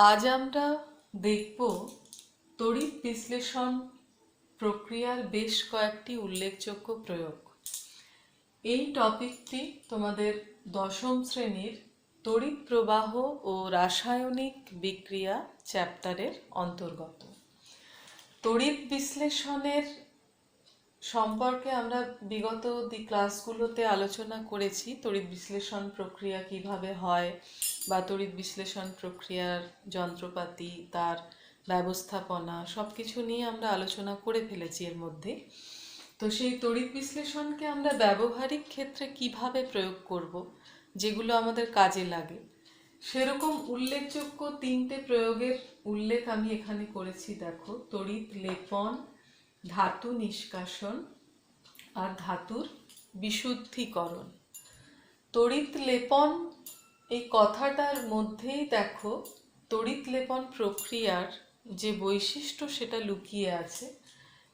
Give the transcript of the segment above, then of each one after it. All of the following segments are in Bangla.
আজ আমরা দেখব তড়িৎ বিশ্লেষণ প্রক্রিয়ার বেশ কয়েকটি উল্লেখযোগ্য প্রয়োগ। এই টপিকটি তোমাদের দশম শ্রেণীর তড়িৎ প্রবাহ ও রাসায়নিক বিক্রিয়া চ্যাপ্টারের অন্তর্গত। তড়িৎ বিশ্লেষণের সম্পর্কে আমরা বিগত ক্লাসগুলোতে আলোচনা করেছি। তড়িৎ বিশ্লেষণ প্রক্রিয়া কিভাবে হয় বা তড়িৎ বিশ্লেষণ প্রক্রিয়ার যন্ত্রপাতি, তার ব্যবস্থাপনা সব কিছু নিয়ে আমরা আলোচনা করে ফেলেছি এর মধ্যে। তো সেই তড়িৎ বিশ্লেষণকে আমরা ব্যবহারিক ক্ষেত্রে কিভাবে প্রয়োগ করব, যেগুলো আমাদের কাজে লাগে, সেরকম উল্লেখযোগ্য তিনটে প্রয়োগের উল্লেখ আমি এখানে করেছি। দেখো, তড়িৎ লেপন, ধাতু নিষ্কাশন আর ধাতুর বিশুদ্ধীকরণ। তড়িৎ লেপন এই কথাটার মধ্যেই দেখো তড়িৎ লেপন প্রক্রিয়ার যে বৈশিষ্ট্য সেটা লুকিয়ে আছে।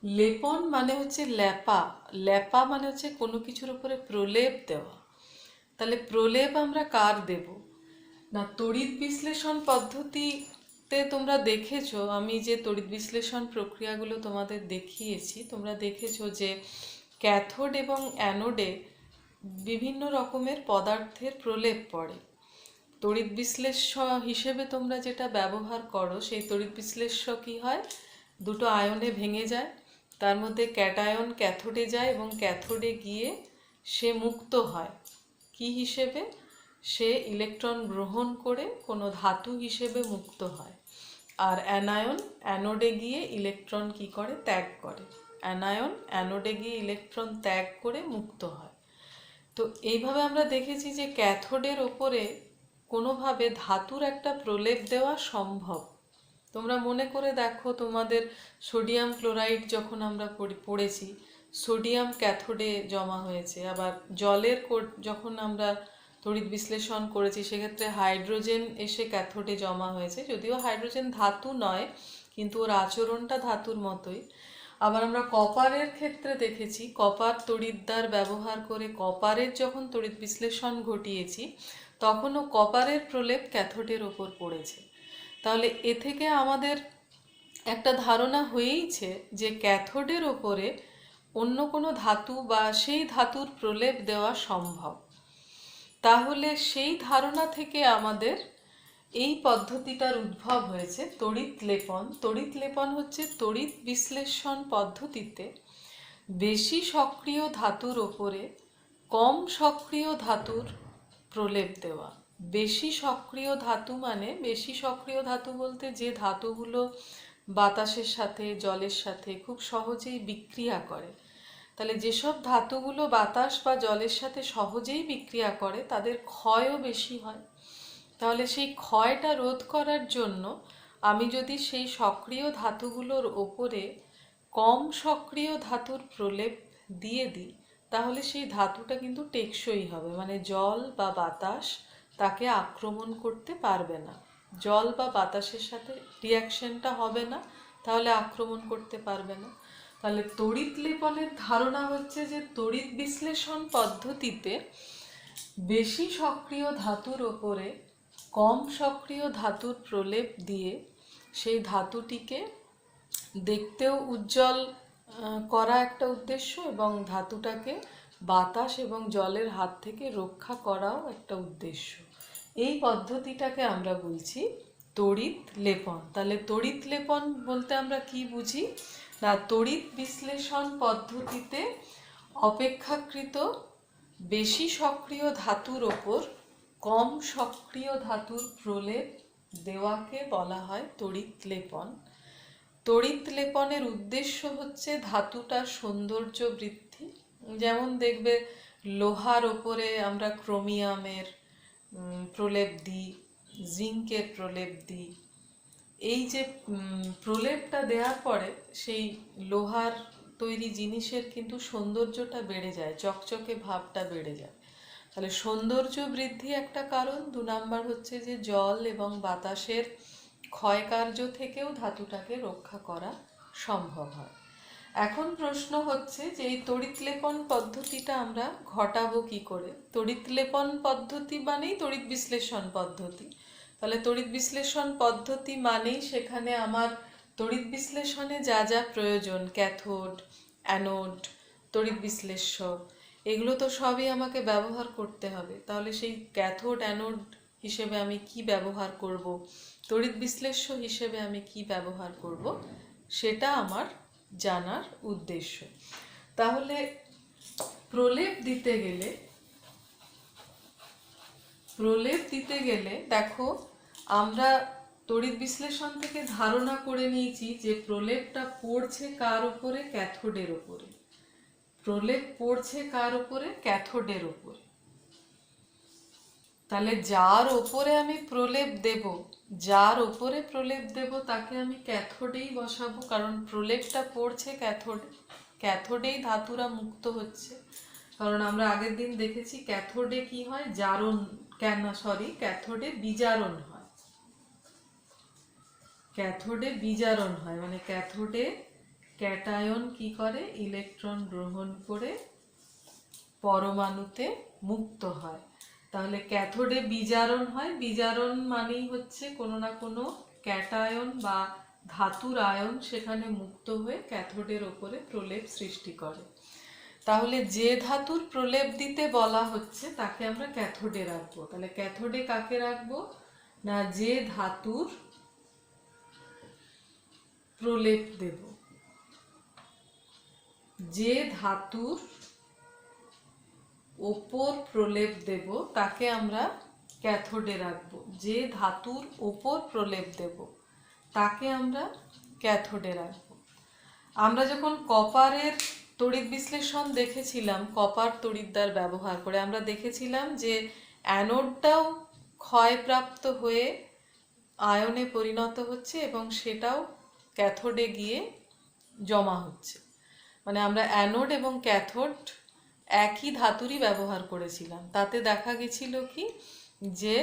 লেপন মানে হচ্ছে লেপা, লেপা মানে হচ্ছে কোনো কিছুর উপরে প্রলেপ দেওয়া। তাহলে প্রলেপ আমরা কার দেব না? তড়িৎ বিশ্লেষণ পদ্ধতিতে তোমরা দেখেছো, আমি যে তড়িৎ বিশ্লেষণ প্রক্রিয়াগুলো তোমাদের দেখিয়েছি, তোমরা দেখেছো যে ক্যাথোড এবং অ্যানোডে বিভিন্ন রকমের পদার্থের প্রলেপ পড়ে। তড়িৎ বিশ্লেষ্য হিসেবে তোমরা যেটা ব্যবহার করো, সেই তড়িৎ বিশ্লেষ্য কী হয়? দুটো আয়নে ভেঙে যায়, তার মধ্যে ক্যাটায়ন ক্যাথোডে যায় এবং ক্যাথোডে গিয়ে সে মুক্ত হয় কি হিসেবে? সে ইলেকট্রন গ্রহণ করে কোনো ধাতু হিসেবে মুক্ত হয়। আর অ্যানায়ন অ্যানোডে গিয়ে ইলেকট্রন কি করে? ত্যাগ করে। অ্যানায়ন অ্যানোডে গিয়ে ইলেকট্রন ত্যাগ করে মুক্ত হয়। তো এইভাবে আমরা দেখেছি যে ক্যাথোডের ওপরে কোনোভাবে ধাতুর একটা প্রলেপ দেওয়া সম্ভব। তোমরা মনে করে দেখো, তোমাদের সোডিয়াম ক্লোরাইড যখন আমরা পড়েছি, সোডিয়াম ক্যাথোডে জমা হয়েছে। আবার জলের যখন আমরা তড়িৎ বিশ্লেষণ করেছি, সেক্ষেত্রে হাইড্রোজেন এসে ক্যাথোডে জমা হয়েছে। যদিও হাইড্রোজেন ধাতু নয়, কিন্তু ওর আচরণটা ধাতুর মতোই। আবার আমরা কপারের ক্ষেত্রে দেখেছি, কপার তড়িৎদ্বার ব্যবহার করে কপারের যখন তড়িৎ বিশ্লেষণ ঘটিয়েছি, তখনও কপারের প্রলেপ ক্যাথোডের ওপর পড়েছে। তাহলে এ থেকে আমাদের একটা ধারণা হয়েইছে যে ক্যাথোডের ওপরে অন্য কোনো ধাতু বা সেই ধাতুর প্রলেপ দেওয়া সম্ভব। তাহলে সেই ধারণা থেকে আমাদের এই পদ্ধতিটার উদ্ভব হয়েছে তড়িৎ লেপন। তড়িৎ লেপন হচ্ছে তড়িৎ বিশ্লেষণ পদ্ধতিতে বেশি সক্রিয় ধাতুর ওপরে কম সক্রিয় ধাতুর প্রলেপ দেওয়া। বেশি সক্রিয় ধাতু মানে, বেশি সক্রিয় ধাতু বলতে যে ধাতুগুলো বাতাসের সাথে জলের সাথে খুব সহজেই বিক্রিয়া করে। তাহলে যেসব ধাতুগুলো বাতাস বা জলের সাথে সহজেই বিক্রিয়া করে, তাদের ক্ষয়ও বেশি হয়। তাহলে সেই ক্ষয়টা রোধ করার জন্য আমি যদি সেই সক্রিয় ধাতুগুলোর ওপরে কম সক্রিয় ধাতুর প্রলেপ দিয়ে দিই, তাহলে সেই ধাতুটা কিন্তু টেকসই হবে। মানে জল বা বাতাস তাকে আক্রমণ করতে পারবে না। জল বা বাতাসের সাথে রিয়াকশনটা হবে না, তাহলে আক্রমণ করতে পারবে না। তাহলে তড়িৎ লেপনের ধারণা হচ্ছে যে তড়িৎ বিশ্লেষণ পদ্ধতিতে বেশি সক্রিয় ধাতুর ওপরে কম সক্রিয় ধাতুর প্রলেপ দিয়ে সেই ধাতুটিকে দেখতেও উজ্জ্বল করা একটা উদ্দেশ্য, এবং ধাতুটাকে বাতাস এবং জলের হাত থেকে রক্ষা করাও একটা উদ্দেশ্য। এই পদ্ধতিটাকে আমরা বলছি তড়িৎ লেপন। তাহলে তড়িৎ লেপন বলতে আমরা কি বুঝি না? তড়িৎ বিশ্লেষণ পদ্ধতিতে অপেক্ষাকৃত বেশি সক্রিয় ধাতুর ওপর কম সক্রিয় ধাতুর প্রলেপ দেওয়াকে বলা হয় তড়িৎ লেপন। তড়িৎ লেপনের উদ্দেশ্য হচ্ছে ধাতুটার সৌন্দর্য বৃদ্ধি। যেমন দেখবে লোহার ওপরে আমরা ক্রোমিয়ামের প্রলেপ দিই, জিঙ্কের প্রলেপ দিই। এই যে প্রলেপটা দেওয়ার পরে সেই লোহার তৈরি জিনিসের কিন্তু সৌন্দর্যটা বেড়ে যায়, চকচকে ভাবটা বেড়ে যায়। তাহলে সৌন্দর্য বৃদ্ধি একটা কারণ। 2 নাম্বার হচ্ছে যে জল এবং বাতাসের ক্ষয়কার্য থেকেও ধাতুটাকে রক্ষা করা সম্ভব হয়। এখন প্রশ্ন হচ্ছে যে এই তড়িৎ লেপন পদ্ধতিটা আমরা ঘটাবো কি করে? তড়িৎ লেপন পদ্ধতি মানেই তড়িৎ বিশ্লেষণ পদ্ধতি। তাহলে তড়িৎ বিশ্লেষণ পদ্ধতি মানেই সেখানে আমার তড়িৎ বিশ্লেষণে যা যা প্রয়োজন, ক্যাথোড, অ্যানোড, তড়িৎ বিশ্লেষ্য, এগুলো তো সবই আমাকে ব্যবহার করতে হবে। তাহলে সেই ক্যাথোড অ্যানোড হিসেবে আমি কি ব্যবহার করব, তড়িৎ বিশ্লেষ্য হিসেবে আমি কি ব্যবহার করব, সেটা আমার জানার উদ্দেশ্য। তাহলে প্রলেপ দিতে গেলে দেখো, আমরা তড়িৎ বিশ্লেষণ থেকে ধারণা করে নিয়েছি যে প্রলেপটা পড়ছে কার উপরে, ক্যাথোডের উপরে। প্রলেপ পড়ছে কার উপরে, ক্যাথোডের উপরে। তাহলে যার উপরে আমি প্রলেপ দেব তাকে আমি ক্যাথোডেই বসাবো, কারণ প্রলেপটা পড়ছে ক্যাথোডেই ধাতুরা মুক্ত হচ্ছে। কারণ আমরা আগের দিন দেখেছি ক্যাথোডে কি হয়, ক্যাথোডে বিজারণ হয়। ক্যাথোডে বিজারণ হয় মানে ক্যাথোডে ক্যাটায়ন কি করে, ইলেকট্রন গ্রহণ করে পরমাণুতে মুক্ত হয়। তাহলে ক্যাথোডে বিজারণ হয়, বিজারণ মানেই হচ্ছে কোনো না কোনো ক্যাটায়ন বা ধাতুর আয়ন সেখানে মুক্ত হয়ে ক্যাথোডের ওপরে প্রলেপ সৃষ্টি করে। তাহলে যে ধাতুর প্রলেপ দিতে বলা হচ্ছে তাকে আমরা ক্যাথোডে রাখবো। তাহলে ক্যাথোডে কাকে রাখবো না, যে ধাতুর প্রলেপ দেব, যে ধাতুর ওপর প্রলেপ দেব তাকে আমরা ক্যাথোডে রাখবো। যে ধাতুর ওপর প্রলেপ দেব তাকে আমরা ক্যাথোডে রাখবো। আমরা যখন কপারের তড়িৎ বিশ্লেষণ দেখেছিলাম, কপার তড়িৎদ্বার ব্যবহার করে আমরা দেখেছিলাম যে অ্যানোডটাও ক্ষয়প্রাপ্ত হয়ে আয়নে পরিণত হচ্ছে এবং সেটাও ক্যাথোডে গিয়ে জমা হচ্ছে। মানে আমরা অ্যানোড এবং ক্যাথোড একই ধাতুরই ব্যবহার করেছিলাম। তাতে দেখা গেছিল কি যে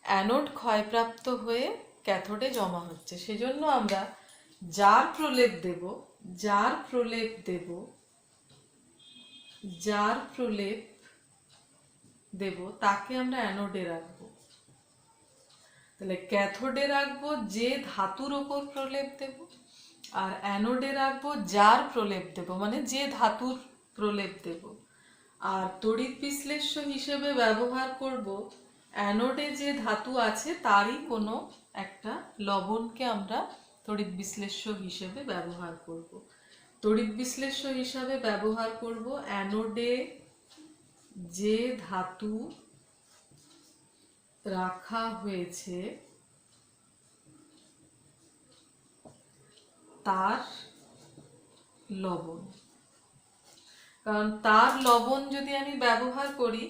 অ্যানোড ক্ষয়প্রাপ্ত হয়ে ক্যাথোডে জমা হচ্ছে। সেজন্য আমরা যার প্রলেপ দেব তাকে আমরা অ্যানোডে রাখবো। তাহলে ক্যাথোডে রাখবো যে ধাতুর ওপর প্রলেপ দেব, আর অ্যানোডে রাখবো যার প্রলেপ দেব, মানে যে ধাতুর প্রলেপ দেব। আর তড়িৎ বিশ্লেষ্য হিসেবে ব্যবহার করব অ্যানোডে যে ধাতু আছে তারই কোনো একটা লবণকে আমরা তড়িৎ বিশ্লেষ্য হিসেবে ব্যবহার করব। তড়িৎ বিশ্লেষ্য হিসাবে ব্যবহার করব অ্যানোডে যে ধাতু রাখা হয়েছে তার লবণ। কারণ তার লবণ যদি আমি ব্যবহার করি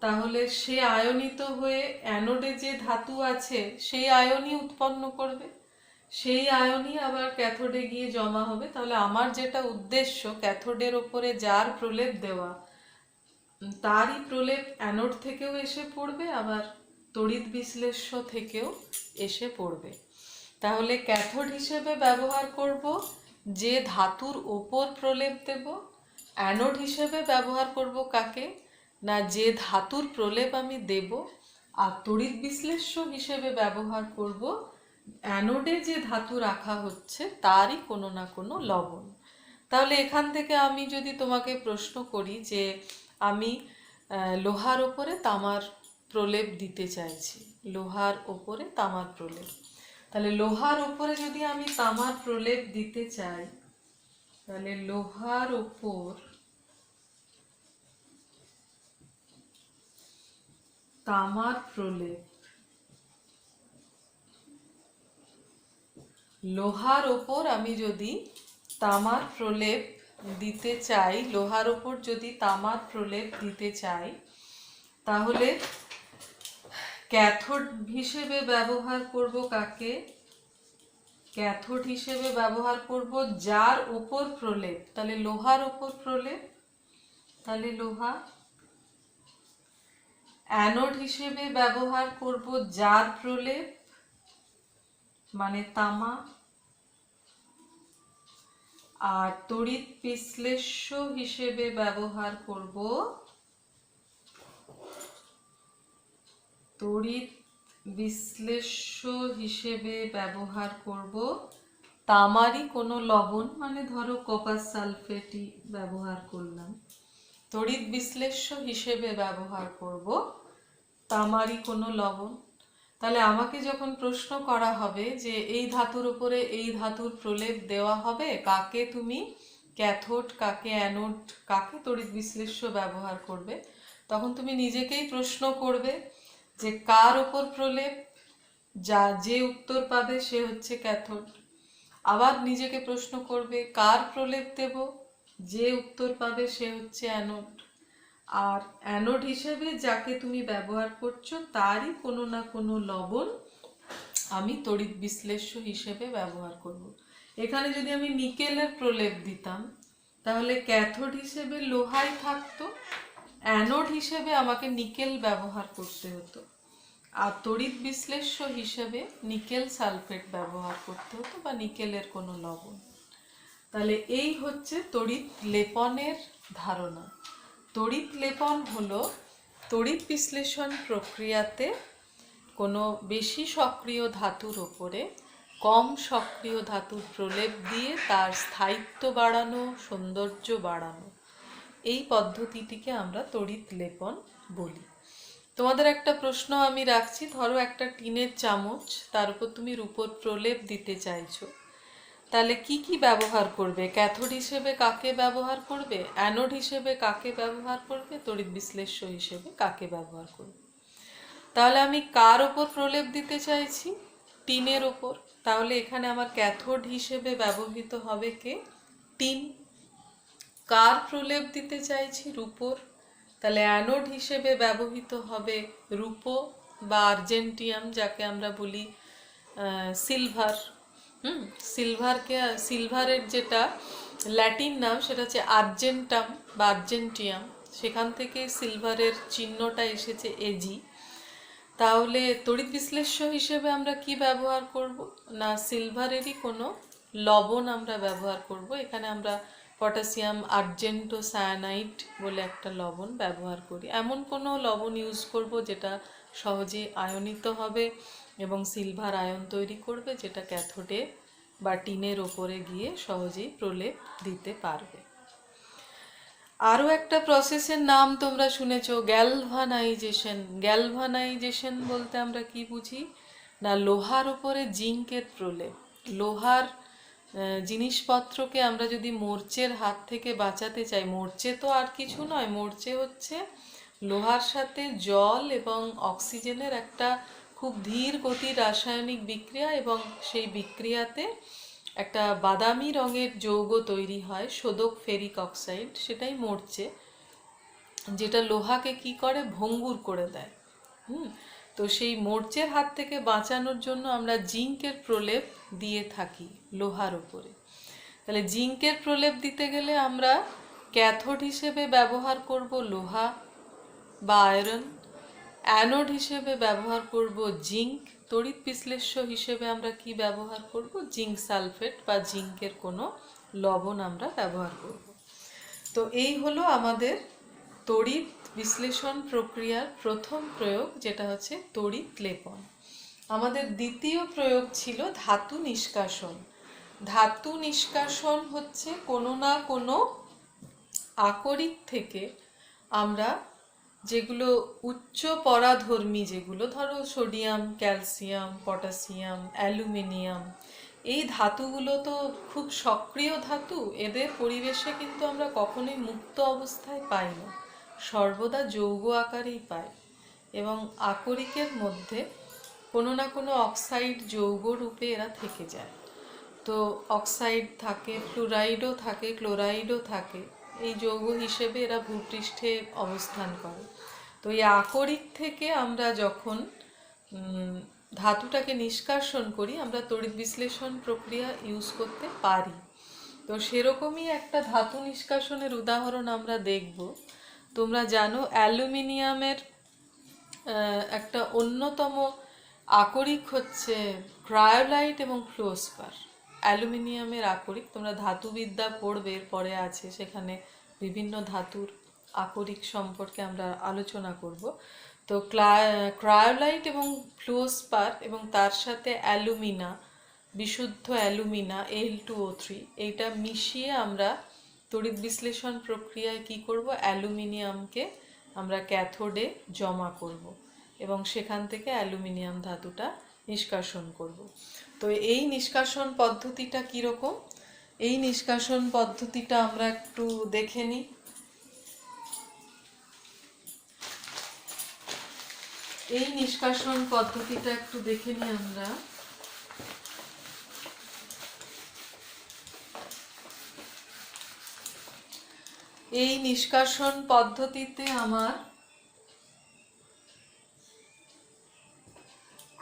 তাহলে সে আয়নিত হয়ে অ্যানোডে যে ধাতু আছে সেই আয়নই উৎপন্ন করবে, সেই আয়নই আবার ক্যাথোডে গিয়ে জমা হবে। তাহলে আমার যেটা উদ্দেশ্য ক্যাথোডের ওপরে যার প্রলেপ দেওয়া, তারই প্রলেপ অ্যানোড থেকেও এসে পড়বে, আবার তড়িৎ বিশ্লেষ্য থেকেও এসে পড়বে। তাহলে ক্যাথোড হিসেবে ব্যবহার করব যে ধাতুর ওপর প্রলেপ দেব, অ্যানোড হিসেবে ব্যবহার করব কাকে না, যে ধাতুর প্রলেপ আমি দেব, আর তড়িৎ বিশ্লেষ্য হিসেবে ব্যবহার করব অ্যানোডে যে ধাতু রাখা হচ্ছে তারই কোনো না কোনো লবণ। তাহলে এখান থেকে আমি যদি তোমাকে প্রশ্ন করি যে আমি লোহার ওপরে তামার প্রলেপ দিতে চাইছি, লোহার ওপরে তামার প্রলেপ, তাহলে লোহার ওপরে যদি আমি তামার প্রলেপ দিতে চাই, তাহলে লোহার ওপর তামার প্রলেপ, লোহার ওপর আমি যদি তামার প্রলেপ দিতে চাই, লোহার ওপর যদি তামার প্রলেপ দিতে চাই, তাহলে ক্যাথোড হিসেবে ব্যবহার করব কাকে, ক্যাথোড হিসেবে ব্যবহার করব যার ওপর প্রলেপ, তাহলে লোহার ওপর প্রলেপ, তাহলে লোহা। অ্যানোড হিসেবে ব্যবহার করব যার প্রলেপ মানে তামা। আর তড়িৎ বিশ্লেষ্য হিসেবে ব্যবহার করব তড়িৎ বিশ্লেষ্য হিসেবে ব্যবহার করব তামারই কোনো লবণ, মানে ধরো কপার সালফেটই ব্যবহার করলাম। তড়িৎ বিশ্লেষ্য হিসেবে ব্যবহার করব তামারই কোনো লবণ। তাহলে আমাকে যখন প্রশ্ন করা হবে যে এই ধাতুর উপরে এই ধাতুর প্রলেপ দেওয়া হবে, কাকে তুমি ক্যাথোড, কাকে অ্যানোড, কাকে তড়িৎ বিশ্লেষ্য ব্যবহার করবে, তখন তুমি নিজেকেই প্রশ্ন করবে যে কার ওপর প্রলেপ, যে উত্তর পাবে সে হচ্ছে ক্যাথোড। আবার নিজেকে প্রশ্ন করবে কার প্রলেপ দেব, যে উত্তর পাবে সে হচ্ছে অ্যানোড। আর অ্যানোড হিসেবে যাকে তুমি ব্যবহার করছো তারই কোনো না কোনো লবণ আমি তড়িৎ বিশ্লেষ্য হিসেবে ব্যবহার করব। এখানে যদি আমি নিকেলের প্রলেপ দিতাম তাহলে ক্যাথোড হিসেবে লোহাই থাকতো, অ্যানোড হিসেবে আমাকে নিকেল ব্যবহার করতে হতো, আর তড়িৎ বিশ্লেষ্য হিসেবে নিকেল সালফেট ব্যবহার করতে হতো বা নিকেলের কোনো লবণ। তাহলে এই হচ্ছে তড়িৎ লেপনের ধারণা। তড়িৎ লেপন হলো তড়িৎ বিশ্লেষণ প্রক্রিয়াতে কোনো বেশি সক্রিয় ধাতুর ওপরে কম সক্রিয় ধাতুর প্রলেপ দিয়ে তার স্থায়িত্ব বাড়ানো, সৌন্দর্য বাড়ানো, এই পদ্ধতিটিকে আমরা তড়িৎ লেপন বলি। তোমাদের একটা প্রশ্ন আমি রাখছি, ধরো একটা টিনের চামচ, তার উপর তুমি রূপোর প্রলেপ দিতে চাইছো, তাহলে কি কি ব্যবহার করবে? ক্যাথোড হিসেবে কাকে ব্যবহার করবে, অ্যানোড হিসেবে কাকে ব্যবহার করবে, তড়িৎ বিশ্লেষ্য হিসেবে কাকে ব্যবহার করবে? তাহলে আমি কার ওপর প্রলেপ দিতে চাইছি? টিনের ওপর। তাহলে এখানে আমার ক্যাথোড হিসেবে ব্যবহৃত হবে কে? টিন। কার প্রলেপ দিতে চাইছি? রূপোর। তাহলে অ্যানোড হিসেবে ব্যবহৃত হবে রূপো বা আর্জেন্টিয়াম, যাকে আমরা বলি সিলভার। সিলভারের যেটা ল্যাটিন নাম সেটা হচ্ছে আর্জেন্টাম বা আর্জেন্টিয়াম, সেখান থেকে সিলভারের চিহ্নটা এসেছে এজি। তাহলে তড়িৎ বিশ্লেষ্য হিসেবে আমরা কি ব্যবহার করব না, সিলভারেরই কোনো লবণ আমরা ব্যবহার করব। এখানে আমরা পটাশিয়াম আর্জেন্টোসায়ানাইড বলে একটা লবণ ব্যবহার করি। এমন কোনো লবণ ইউজ করব যেটা সহজে আয়নিত হবে এবং সিলভার আয়ন তৈরি করবে, যেটা ক্যাথোডে বা টিনের ওপরে গিয়ে সহজেই প্রলেপ দিতে পারবে। আরও একটা প্রসেসের নাম তোমরা শুনেছো, গ্যালভানাইজেশন। গ্যালভানাইজেশন বলতে আমরা কি বুঝি না, লোহার উপরে জিঙ্কের প্রলেপ। লোহার জিনিসপত্রকে আমরা যদি মরচের হাত থেকে বাঁচাতে চাই, মরচে তো আর কিছু নয়, মরচে হচ্ছে লোহার সাথে জল এবং অক্সিজেনের একটা খুব ধীর গতির রাসায়নিক বিক্রিয়া, এবং সেই বিক্রিয়াতে একটা বাদামি রঙের যৌগ তৈরি হয়, শোধক ফেরিক অক্সাইড, সেটাই মরচে, যেটা লোহাকে কি করে, ভঙ্গুর করে দেয়। তো সেই মরচের হাত থেকে বাঁচানোর জন্য আমরা জিঙ্কের প্রলেপ দিয়ে থাকি লোহার উপরে। তাহলে জিঙ্কের প্রলেপ দিতে গেলে আমরা ক্যাথোড হিসেবে ব্যবহার করব লোহা বা আয়রন, অ্যানোড হিসেবে ব্যবহার করব জিঙ্ক, তড়িৎ বিশ্লেষ্য হিসেবে আমরা কি ব্যবহার করব, জিঙ্ক সালফেট বা জিঙ্কের কোনো লবণ আমরা ব্যবহার করব। তো এই হলো আমাদের তড়িৎ বিশ্লেষণ প্রক্রিয়ার প্রথম প্রয়োগ, যেটা হচ্ছে তড়িৎ লেপন। আমাদের দ্বিতীয় প্রয়োগ ছিল ধাতু নিষ্কাশন। ধাতু নিষ্কাশন হচ্ছে কোনো না কোনো আকরিক থেকে আমরা যেগুলো উচ্চ পরাধর্মী, যেগুলো ধরো সোডিয়াম, ক্যালসিয়াম, পটাশিয়াম, অ্যালুমিনিয়াম, এই ধাতুগুলো তো খুব সক্রিয় ধাতু, এদের পরিবেশে কিন্তু আমরা কখনোই মুক্ত অবস্থায় পাই না, সর্বদা যৌগ আকারেই পাই, এবং আকরিকের মধ্যে কোনো না কোনো অক্সাইড যৌগ রূপে এরা থেকে যায়। তো অক্সাইড থাকে, ফ্লুরাইডও থাকে, ক্লোরাইডও থাকে, এই যৌগ হিসেবে এরা ভূপৃষ্ঠে অবস্থান করে। তো এই আকরিক থেকে আমরা যখন ধাতুটাকে নিষ্কাশন করি, আমরা তড়িৎ বিশ্লেষণ প্রক্রিয়া ইউজ করতে পারি। তো সেরকমই একটা ধাতু নিষ্কাশনের উদাহরণ আমরা দেখব। তোমরা জানো অ্যালুমিনিয়ামের একটা অন্যতম আকরিক হচ্ছে ক্রায়োলাইট এবং ফ্লুওস্পার। অ্যালুমিনিয়ামের আকরিক তোমরা ধাতুবিদ্যা পড়বে, পরে আছে সেখানে বিভিন্ন ধাতুর আকরিক সম্পর্কে আমরা আলোচনা করব। তো ক্রায়োলাইট এবং ফ্লুওস্পার এবং তার সাথে অ্যালুমিনা, বিশুদ্ধ অ্যালুমিনা Al2O3, এইটা মিশিয়ে আমরা তড়িৎ বিশ্লেষণ প্রক্রিয়ায় কি করব, অ্যালুমিনিয়ামকে আমরা ক্যাথোডে জমা করব এবং সেখান থেকে অ্যালুমিনিয়াম ধাতুটা নিষ্কাশন করব। তো এই নিষ্কাশন পদ্ধতিটা কীরকম, এই নিষ্কাশন পদ্ধতিটা আমরা একটু দেখে নিই। এই নিষ্কাশন পদ্ধতিটা একটু দেখে নিই আমরা। এই নিষ্কাশন পদ্ধতিতে আমার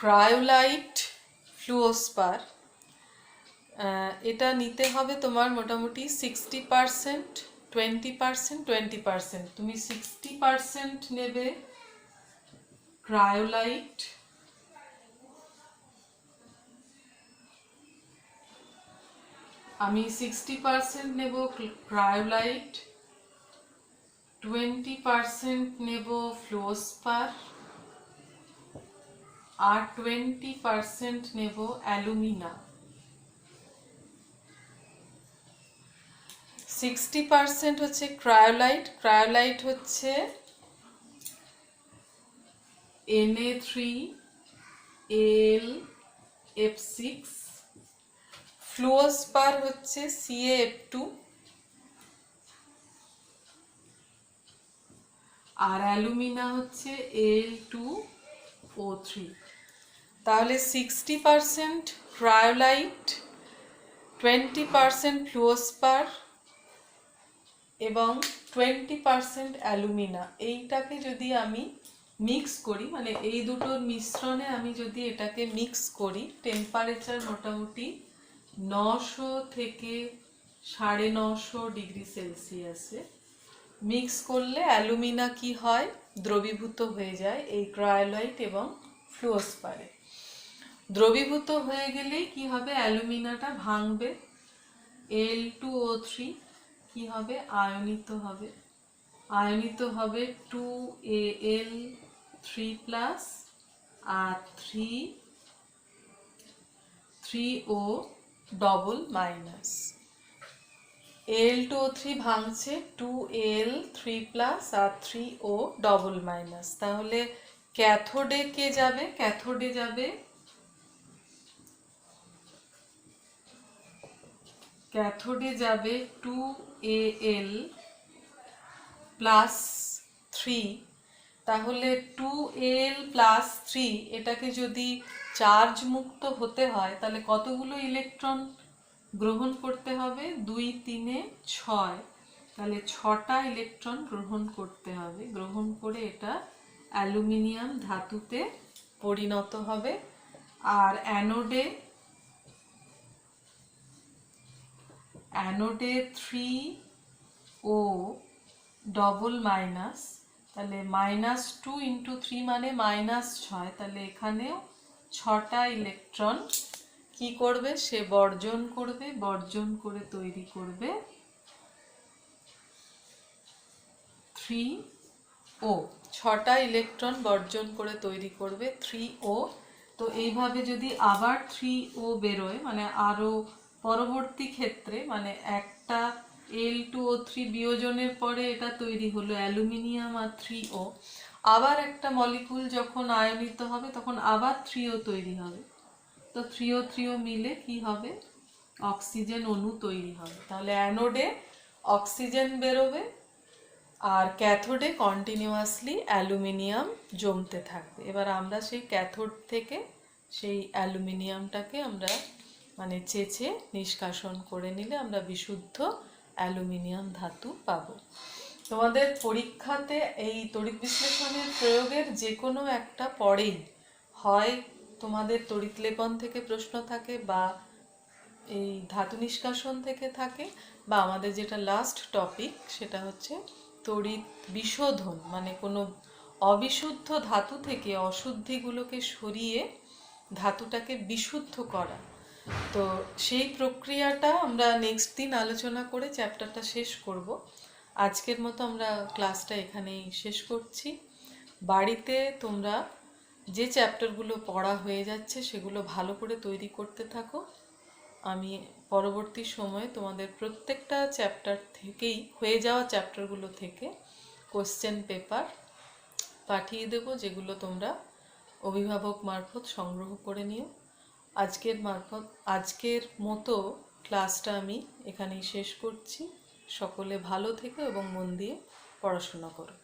ক্রায়োলাইট ফ্লুওস্পার, এটা নিতে হবে তোমার মোটামুটি 60%, 20%, 20%। তুমি 60% নেবে ক্রায়োলাইট, আমি 60% নেব ক্রায়োলাইট, 20% নেব ফ্লুওস্পার আর 20% নেব অ্যালুমিনা। 60% হচ্ছে ক্রায়োলাইট, ক্রায়োলাইট হচ্ছে Na3Al(F6), ফ্লুওস্পার হচ্ছে CaF2 আর অ্যালুমিনা হচ্ছে Al2O3। তাহলে 60% ক্রায়োলাইট, 20% ফ্লুওস্পার এবং 20% অ্যালুমিনা, এইটাকে যদি আমি মিক্স করি, মানে এই দুটোর মিশ্রণে আমি যদি এটাকে মিক্স করি, টেম্পারেচার মোটামুটি 900 থেকে 950 ডিগ্রি সেলসিয়াসে মিক্স করলে অ্যালুমিনা কি হয়, দ্রবীভূত হয়ে যায় এই ক্রায়োলাইট এবং ফ্লুওস্পারে। দ্রবীভূত হয়ে গেলেই কি হবে, অ্যালুমিনাটা ভাঙবে, Al2O3 কি হবে, আয়নিত হবে, আয়নিত হবে 2Al3+ আর 3O+। Al2O3 ভাঙছে, 2Al3+ আর 3O+। তাহলে ক্যাথোডে কে যাবে, ক্যাথোডে যাবে ক্যাথোডে যাবে 2Al+3। তাহলে 2Al+3 এটাকে যদি চার্জ মুক্ত হতে হয় তাহলে কতগুলো ইলেকট্রন গ্রহণ করতে হবে, 2 3 6, তাহলে 6টা ইলেকট্রন গ্রহণ করতে হবে। গ্রহণ করে এটা অ্যালুমিনিয়াম ধাতুতে পরিণত হবে। আর অ্যানোডে 3O+, তাহলে -2 × 3 মানে -6, তাহলে এখানেও 6টা ইলেকট্রন কি করবে, সে বর্জন করবে, বর্জন করে তৈরি করবে 3O। 6টা ইলেকট্রন বর্জন করে তৈরি করবে 3O। তো এইভাবে যদি আবার 3O বেরোয়, মানে আরো পরবর্তী ক্ষেত্রে, মানে একটা Al2O3 বিয়োজনের পরে এটা তৈরি হলো অ্যালুমিনিয়াম আর 3O, আবার একটা মলিকুল যখন আয়নিত হবে তখন আবার 3O তৈরি হবে। তো 3O মিলে কি হবে, অক্সিজেন অণু তৈরি হবে। তাহলে অ্যানোডে অক্সিজেন বেরোবে আর ক্যাথোডে কন্টিনিউয়াসলি অ্যালুমিনিয়াম জমতে থাকবে। এবার আমরা সেই ক্যাথোড থেকে সেই অ্যালুমিনিয়ামটাকে আমরা মানে চেঁচে নিষ্কাশন করে নিলে আমরা বিশুদ্ধ অ্যালুমিনিয়াম ধাতু পাবো। তোমাদের পরীক্ষাতে এই তড়িৎ বিশ্লেষণের প্রয়োগের যে কোনো একটা পরেই হয় তোমাদের তড়িৎ লেপন থেকে প্রশ্ন থাকে, বা এই ধাতু নিষ্কাশন থেকে থাকে, বা আমাদের যেটা লাস্ট টপিক সেটা হচ্ছে তড়িৎ বিশোধন, মানে কোনো অবিশুদ্ধ ধাতু থেকে অশুদ্ধিগুলোকে সরিয়ে ধাতুটাকে বিশুদ্ধ করা। তো সেই প্রক্রিয়াটা আমরা নেক্সট দিন আলোচনা করে চ্যাপ্টারটা শেষ করব। আজকের মতো আমরা ক্লাসটা এখানেই শেষ করছি। বাড়িতে তোমরা যে চ্যাপ্টারগুলো পড়া হয়ে যাচ্ছে সেগুলো ভালো করে তৈরি করতে থাকো। আমি পরবর্তী সময়ে তোমাদের প্রত্যেকটা চ্যাপ্টার থেকেই, হয়ে যাওয়া চ্যাপ্টারগুলো থেকে কোশ্চেন পেপার পাঠিয়ে দেবো, যেগুলো তোমরা অভিভাবক মারফত সংগ্রহ করে নিও। আজকের মতো ক্লাসটা আমি এখানেই শেষ করছি। সকলে ভালো থেকো এবং মন দিয়ে পড়াশোনা করো।